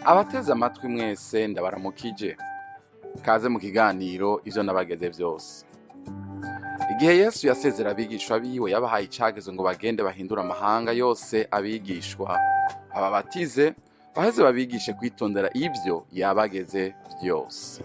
Abateze amatwi mwese ndabaramukije. Kaze mu kiganiro ivyo nabageze vyose. Igihe Yesu yasezera abigishwa biwe yabahaye icagezo ngo bagende bahindura amahanga yose abigishwa, bababatize, baheze babigishe kwitondera ivyo yabageze vyose.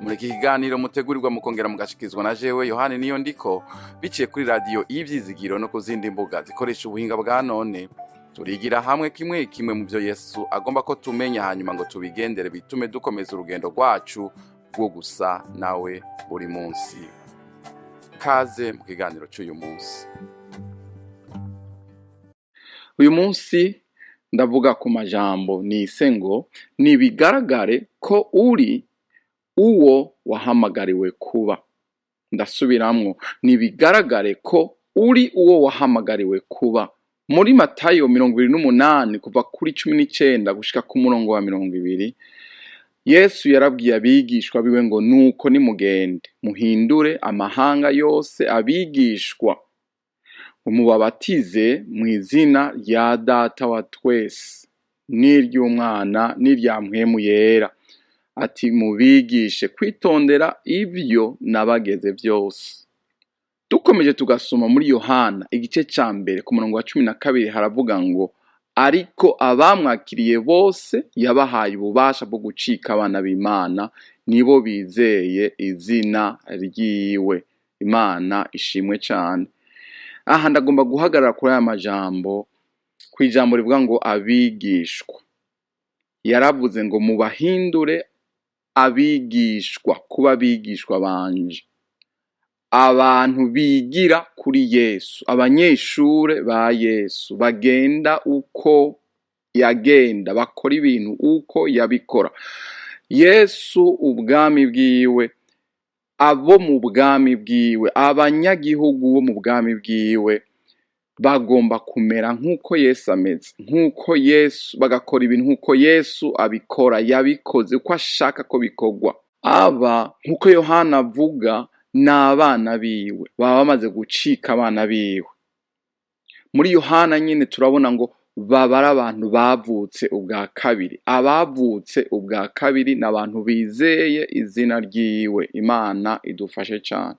Muri iki kiganiro mutegurirwa mukongera mugashikizwa na jewe Yohani Niyondiko, biciye kuri radio Ivyizigiro no ku zindi mbuga zikoresha ubuhinga bwa none. Turigira hamwe kimwe kimwe mu byo Yesu agomba ko tumenya, hanyuma ngo tubigendere bitume dukomeza urugendo rwacu rwo gusa nawe buri munsi. Kaze mu kiganiro cy'uyu munsi. Uyu munsi ndavuga ku majambo nise ngo nibigaragare ko uri uwo wahamagariwe kuba. Ndasubiramwo, nibigaragare ko uri uwo wahamagariwe kuba. Muri Matayo 28 kuva kuri 19 gushika ku murongo wa 20, Yesu yarabwiye abigishwa biwe ngo nuko nimugende muhindure amahanga yose abigishwa, umubabatize mu izina rya Data wa twese n'iry'Umwana n'irya Mpwemu Yera, ati mubigishe kwitondera ivyo nabageze vyose. Dukomeje tugasoma muri Yohana igice ca mbere ku murongo wa 12 haravuga ngo ariko abamwakiriye bose yabahaye ububasha bwo gucika abana b'Imana, nibo bizeye izina ryiwe. Imana ishimwe cyane. Aha ndagomba guhagarara kuri aya majambo, kwijambo rivuga ngo abigishwa. Yaravuze ngo mubahindure abigishwa, kuba abigishwa banje, abantu bigira kuri Yesu, abanyeshure ba Yesu, bagenda uko yagenda, bakora ibintu uko yabikora. Yesu ubwami bwiwe, abo mu bwami bwiwe, abanyagihugu bo mu bwami bwiwe bagomba kumera nk'uko Yesu ameze, nk'uko Yesu, bagakora ibintu nk'uko Yesu abikora, yabikoze uko ashaka ko bikorwa. Aba nk'uko Yohana avuga n'abana biwe, baba bamaze gucika abana biwe. Muri Yohana nyine turabona ngo baba ari abantu bavutse ubwa kabiri. Abavutse ubwa kabiri n'abantu bizeye izina ryiwe. Imana idufashe cyane.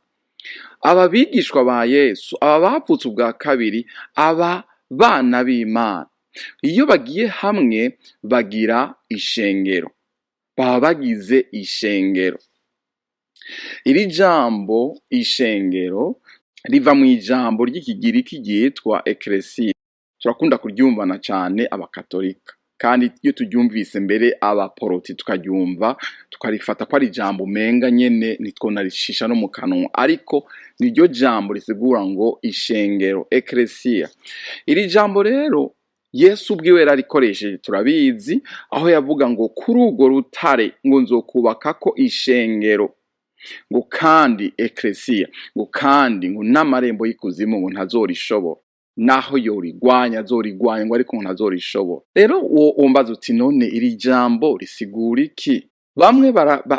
Aba bigishwa ba Yesu, aba bavutse ubwa kabiri, aba bana b'Imana, iyo bagiye hamwe bagira ishengero, baba bagize ishengero. Iri jambo ishengero riva mu ijambo ry'ikigiriki ryitwa ecclesia. Turakunda kuryumvana cyane abakatolika, kandi iyo turyumvise mbere abaporoti tukaryumva tukarifata ko ari ijambo umenga nyene nitwonarishisha no mu kanwa, ariko niryo jambo risigura ngo ishengero, ecclesia. Iri jambo rero Yesu ubwiwe yararikoresheje, turabizi, aho yavuga ngo kuri urwo rutare ngo nzokubakako ishengero, ngo kandi ecclesia, ngo kandi ngo n'amarembo y'ikuzimu ngo ntazorishobora, naho yorigwanya azorigwanya ngo ariko ntazorishobora. Rero uwo mbaza uti none iri jambo risigura iki? Bamwe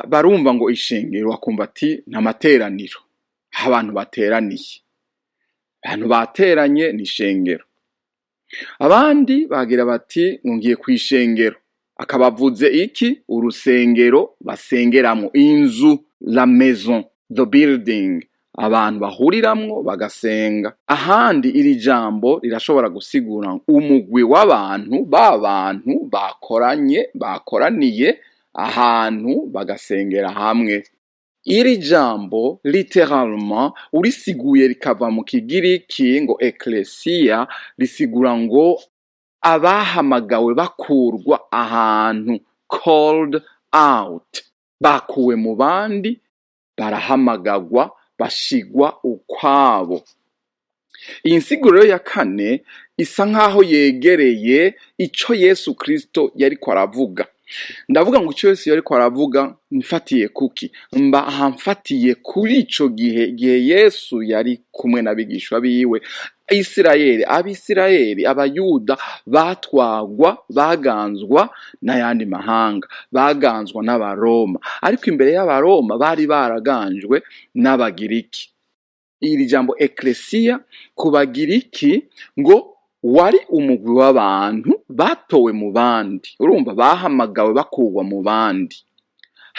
barumva ngo ishengero bakumva ati n'amateraniro, abantu bateraniye, abantu bateranye ni ishengero. Abandi bagira bati ngiye kwishengero, akabavuze iki? Urusengero basengeramo, inzu, la maison, the building, abantu bahuriramwo bagasenga. Ahandi iri jambo rirashobora gusigura umugwi w'abantu, b'abantu bakoraniye ahantu bagasengera hamwe. Iri jambo littéralement urisiguye rikava mu kigiriki ngo ecclesia, risigura ngo abahamagawe bakurwa ahantu, called out, bakuwe mu bandi, barahamagagwa, bashigwa ukwabo. Iyi nsiguro ya kane isa nkaho yegereye ico Yesu Kristo yariko aravuga. Ndavuga ngo ico Yesu yariko aravuga mfatiye kuki? Mfatiye kuri ico gihe Yesu yari kumwe n'abigishwa biwe. Abisirayeli, abayuda batwagwa, baganzwa n'ayandi mahanga, baganzwa n'abaroma, ariko imbere y'abaroma bari baraganjwe n'abagiriki. Iri jambo ecclesia ku bagiriki ngo wari umugwi w'abantu batowe mu bandi, urumva bahamagawe bakurwa mu bandi,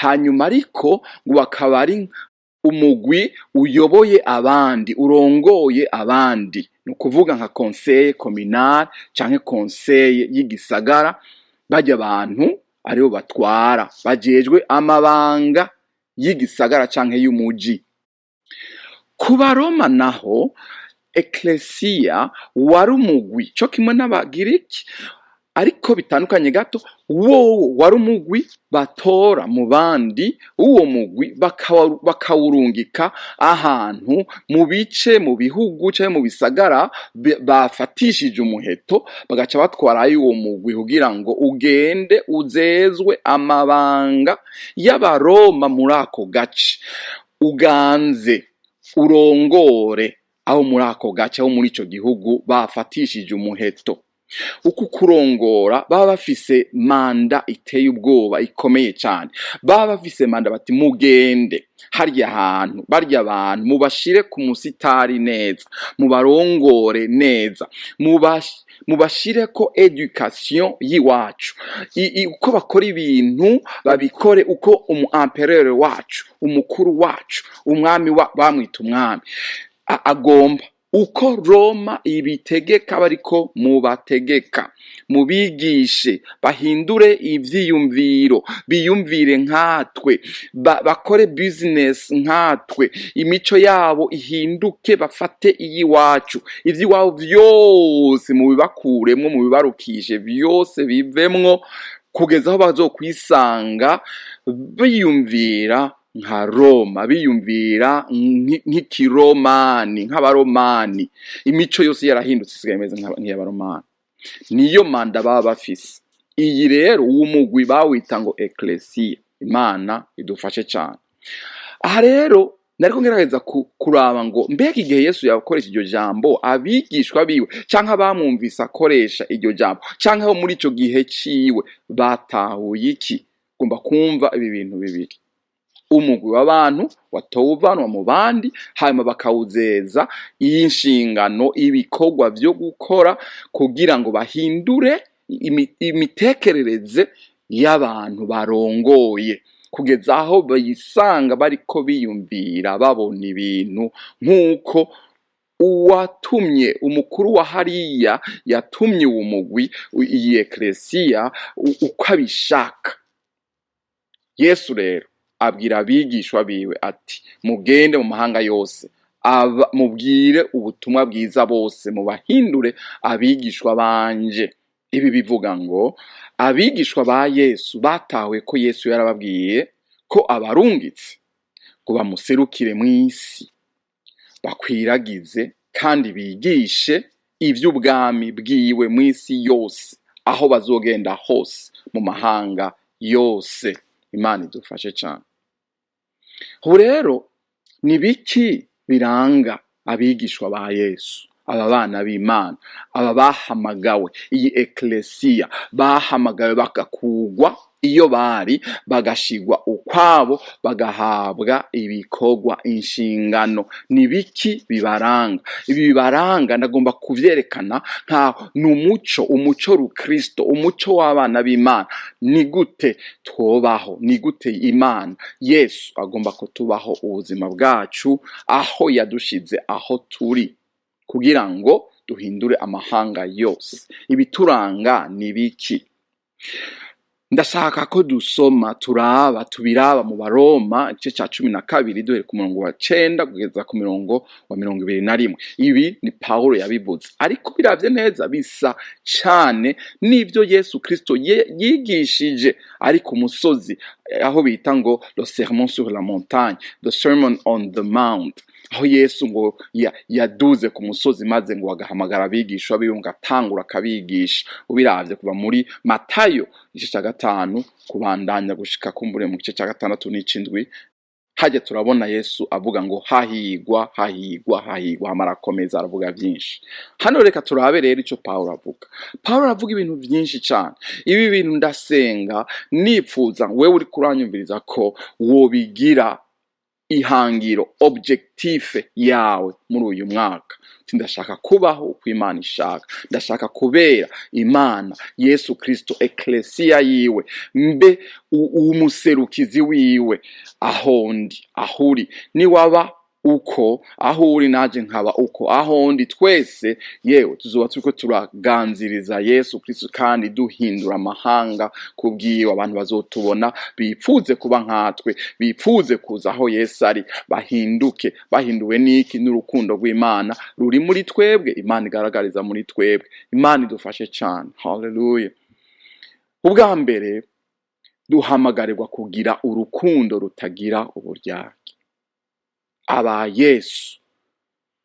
hanyuma ariko ngo bakaba ari umugwi uyoboye abandi, urongoye abandi, ni ukuvuga nka conseil communal canke conseil y'igisagara. Barya abantu aribo batwara, bajejwe amabanga y'igisagara canke y'umuji. Ku Baroma naho ecclesia wari umugwi co kimwe n'abagiriki, ariko bitandukanye gato. Wowo wari umugwi batora mu bandi, uwo mugwi bakawurungika ahantu mu bice, mu bihugu canke mu bisagara bafatishije umuheto, bagaca batwarayo uwo mugwi kugira ngo ugende uzezwe amabanga y'Abaroma muri ako gace, uganze urongore aho muri ako gace, aho muri ico gihugu bafatishije umuheto. Uku kurongora baba bafise manda iteye ubwoba, ikomeye cyane. Baba bafise manda bati mugende harya hantu, barya abantu mubashire ku musitari neza, mubarongore neza, mubashire ko education yiwacu, uko bakora ibintu babikore uko empereur wacu, umukuru wacu, umwami bamwita umwami agomba, uko Roma ibitegeka bariko mubategeka. Mubigishe bahindure ivyiyumviro, biyumvire nkatwe, bakore business nkatwe, imico yabo ihinduke, bafate iyiwacu, ivy'iwabo vyose mubibakuremwo, mubibarukishe vyose bivemwo, kugeza aho bazokwisanga biyumvira nka Roma, biyumvira nk'ikiromani, nk'abaromani. Imico yose yarahindutse isigaye imeze nk'iy'abaromani. Niyo manda baba bafise. Iyi rero uwo mugwi bawita ngo ecclesia. Imana idufashe cyane. Aha rero nariko ngerageza kuraba ngo mbega igihe Yesu yakoresha iryo jambo, abigishwa biwe canke abamwumvise akoresha iryo jambo, canke aho muri ico gihe ciwe batahuye iki? Gomba kumva ibi bintu bibiri. Umugwi w'abantu watowe uvanwa mu bandi, hanyuma bakawuzeza inshingano, ibikorwa vyo gukora kugira ngo bahindure imitekerereze y'abantu barongoye, kugeza aho bayisanga bariko biyumvira, babona ibintu nk'uko uwatumye, umukuru wa hariya yatumye uwo mugwi, iyi ecclesia, uko abishaka. Yesu rero abwira abigishwa biwe ati mugende mu mahanga yose, mubwire ubutumwa bwiza bose, mubahindure abigishwa banje. Ibi bivuga ngo abigishwa ba Yesu batawe ko Yesu yarababwiye ko abarungitse ngo bamuserukire mw'isi, bakwiragize kandi bigishe ivy'ubwami bwiwe mw'isi yose, aho bazogenda hose mu mahanga yose. Imana idufashe cyane. Ubu rero ni biki biranga abigishwa ba Yesu, aba bana b'Imana, aba bahamagawe, iyi ecclesia bahamagawe bagakugwa iyo bari, bagashigwa ukwabo, bagahabwa ibikorwa, inshingano. Ni biki bibaranga? Ibi bibaranga ndagomba kuvyerekana nka umuco rukristo, umuco w'abana b'Imana. Ni gute twobaho, ni gute Imana Yesu agomba ko tubaho ubuzima bwacu aho yadushize, aho turi, kugira ngo duhindure amahanga yose. Ibituranga ni biki? Ndashaka ko dusoma tubiraba mu Baroma igice ca 12 duhere ku murongo wa 9 kugeza ku murongo wa 21. Ibi ni Paulo yabivuze, ariko biravye neza bisa cyane n'ivyo Yesu Kristo yigishije ari ku musozi, aho bita ngo le sermon sur la montagne, the sermon on the mount, aho Yesu ngo yaduze ku musozi maze ngo agahamagara abigishwa biwe ngo atangura akabigisha. Ubiravye kuva muri Matayo igice ca 5 kubandanya gushika kumbure mu gice ca 6 n'icindwi, haje turabona Yesu avuga ngo hahigwa amarakomeza, aravuga byinshi. Hano reka turabe rero ico Paulo avuga. Paulo aravuga ibintu byinshi cyane. Ibi bintu ndasenga nipfuza wewe uri kuranyumviriza ko wobigira ihangiro objectife yawe muri uyu mwaka. Ndashaka kubaho uko Imana ishaka, ndashaka kubera Imana Yesu Kristo ecclesia yiwe, mbe umuserukizi wiwe ahondi ahuri. Niwaba uko aho uri naje nkaba uko ahondi, twese yewe tuzoba turiko turaganziriza Yesu Kristo kandi duhindura amahanga kubwiwe. Abantu bazotubona bipfuze kuba nkatwe, bipfuze kuza aho Yesu ari, bahinduke. Bahinduwe n'iki? N'urukundo rw'Imana ruri muri twebwe, Imana igaragariza muri twebwe. Imana idufashe cyane. Haleluya. Ubwa mbere duhamagarirwa kugira urukundo rutagira uburyarya. Aba Yesu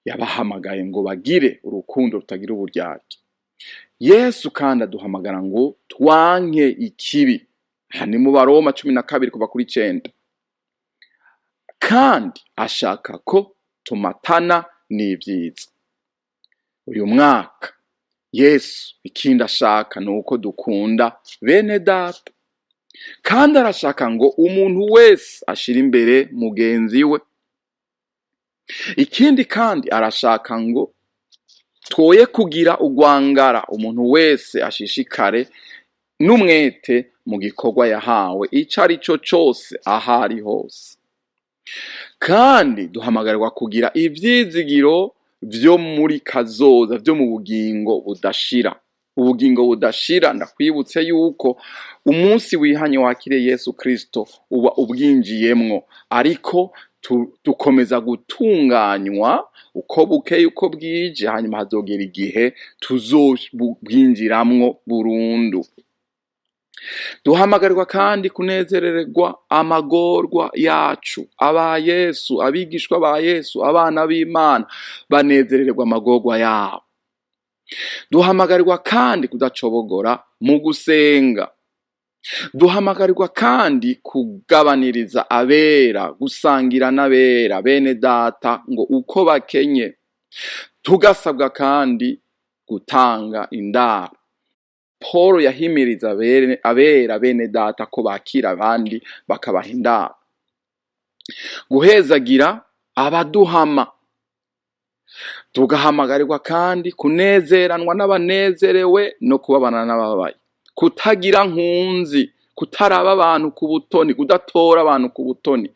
yabahamagaye ngo bagire urukundo rutagira uburyarya. Yesu kandi aduhamagara ngo twanke ikibi. Hani mu Baroma 12 kuva kuri 9. Kandi ashaka ko tumatana n'ibyiza. Uyu mwaka Yesu ikindi ashaka nuko dukunda bene data. Kandi arashaka ngo umuntu wese ashira imbere mugenzi we. Ikindi kandi arashaka ngo twoye kugira ugwangara, umuntu wese ashishikare n'umwete mu gikorwa yahawe icari cyo cyose ahari hose. Kandi duhamagarirwa kugira ivyizigiro vyo muri kazoza, vyo mu bugingo budashira. Ubugingo budashira, ndakwibutse yuko umunsi wihanye wakire Yesu Kristo uba ubwinjiyemwo, ariko tukomeza gutunganywa uko bukeye uko bwije, hanyuma hazogera igihe tuzobwinjiramwo burundu. Duhamagarirwa kandi kunezererwa amagorwa yacu. Aba Yesu, abigishwa ba Yesu, abana b'Imana banezererwa amagorwa yabo. Duhamagarirwa kandi kudacobogora mu gusenga. Duhamagarirwa kandi kugabaniriza abera, gusangira n'abera bene data ngo uko bakenye. Tugasabwa kandi gutanga indaro. Paul yahimiriza abera bene data ko bakira abandi bakabaha indaro. Guhezagira abaduhama. Tugahamagarirwa kandi kunezeranwa n'abanezerewe no kubabana n'ababaye. Kutagira nkunzi, kutaraba abantu ku butoni, kudatora abantu ku butoni.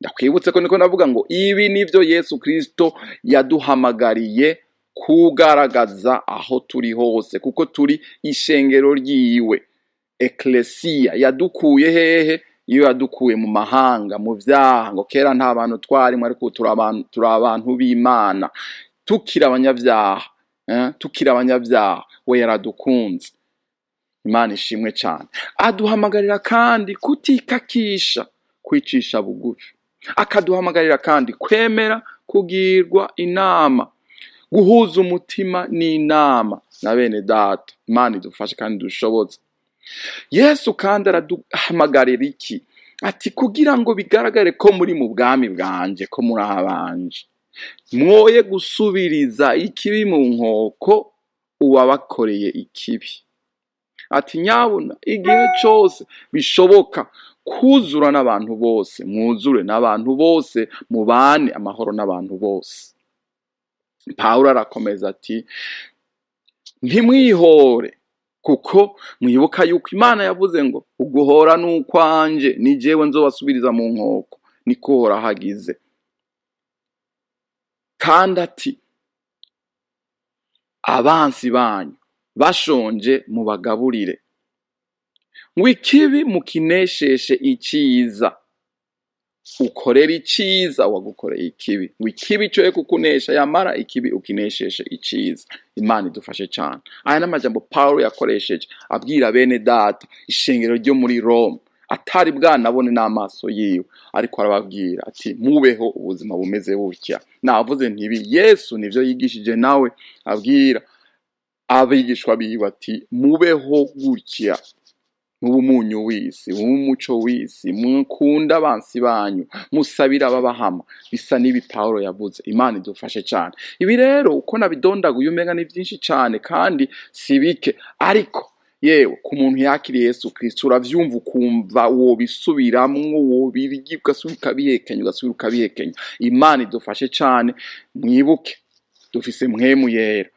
Ndakwibutse ko niko navuga ngo ibi nivyo Yesu Kristo yaduhamagariye kugaragaza aho turi hose, kuko turi ishengero ryiwe, ecclesia. Yadukuye hehe? Iyo yadukuye mu mahanga, mu vyaha, ngo kera nta bantu twarimo, ariko turi abantu b'Imana. Tukira abanyavyaha, tukira abanyavyaha, we yaradukunze. Imana ishimwe cyane. Aduhamagarira kandi kutikakisha, kwicisha bugufi. Akaduhamagarira kandi kwemera kugirwa inama, guhuza umutima n'inama na bene data. Imana idufashe kandi dushoboze. Yesu kandi araduhamagarira iki? Ati kugira ngo bigaragare ko muri mu bwami bwanje, ko muri abanje, mwoye gusubiriza ikibi mu nkoko uwabakoreye ikibi. Ati nyabuna igihe cyose bishoboka kuzura n'abantu bose, mwuzure n'abantu bose, mubane amahoro n'abantu bose. Paulo arakomeza ati ntimwihore, kuko mwibuka yuko Imana yavuze ngo uguhora n'ukwanje, ni jewe nzobasubiriza mu nkoko, niko hora hagize. Kandi ati abansi banyu bashonje mubagaburire, ngo ikibi mukinesheshe iciza. Ukorera iciza wagukoreye ikibi, ngo ikibi cyo kukunesha, yamara ikibi ukinesheshe iciza. Imana idufashe cyane. Aya n'amajambo Paulo yakoresheje abwira bene data ishengero ryo muri Rome, atari bwanabone n'amaso yiwe, ariko arababwira ati mubeho ubuzima bumeze butya. Navuze ntibi Yesu nivyo yigishije nawe abwira abigishwa biwe ati mubeho gutya, mubumunyu w'isi, mumuco w'isi, mukunda abansi banyu, musabira ababahama. Bisa n'ibi Paulo yavuze. Imana idufashe cyane. Ibi rero uko nabidondaguye umenga ni byinshi cyane kandi si bike, ariko yewe ku muntu yakiriye Yesu Kristo uravyumva ukumva wobisubiramwo wobirya ugasubira ukabihekenya. Imana idufashe cane. Mwibuke dufise mpwemu yera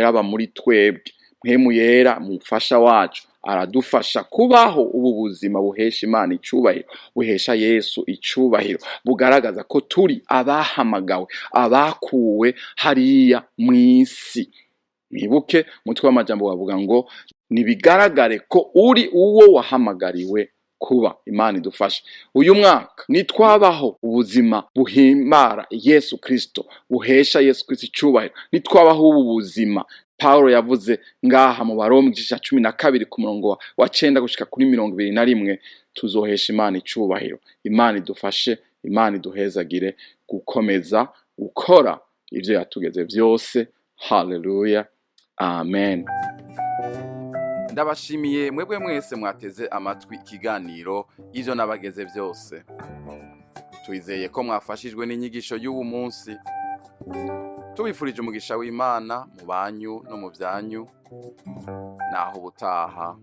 aba muri twebwe. Mpwemu yera mufasha wacu aradufasha kubaho ubu buzima buhesha Imana icubahiro, buhesha Yesu icubahiro, bugaragaza ko turi abahamagawe, abakuwe hariya mw'isi. Mwibuke umutwe w'amajambo bavuga ngo nibigaragare ko uri uwo wahamagariwe kuba. Imana idufashe. Uyu mwaka nitwabaho ubuzima buhimbara Yesu Kristo, buhesha Yesu Kristo icubahiro, nitwabaho ubu buzima Paulo yavuze ngaha mu Baroma 12 ku murongo wa 9 gushika kuri 21, tuzohesha Imana icubahiro. Imana idufashe, Imana iduhezagire gukomeza gukora ivyo yatugeze vyose. Haleluya, amen. Ndabashimiye mwebwe mwese mwateze amatwi ikiganiro ivyo nabageze vyose. Twizeye ko mwafashijwe n'inyigisho y'ubu munsi. Tubifurije umugisha w'Imana mu banyu no mu vyanyu. Naho ubutaha.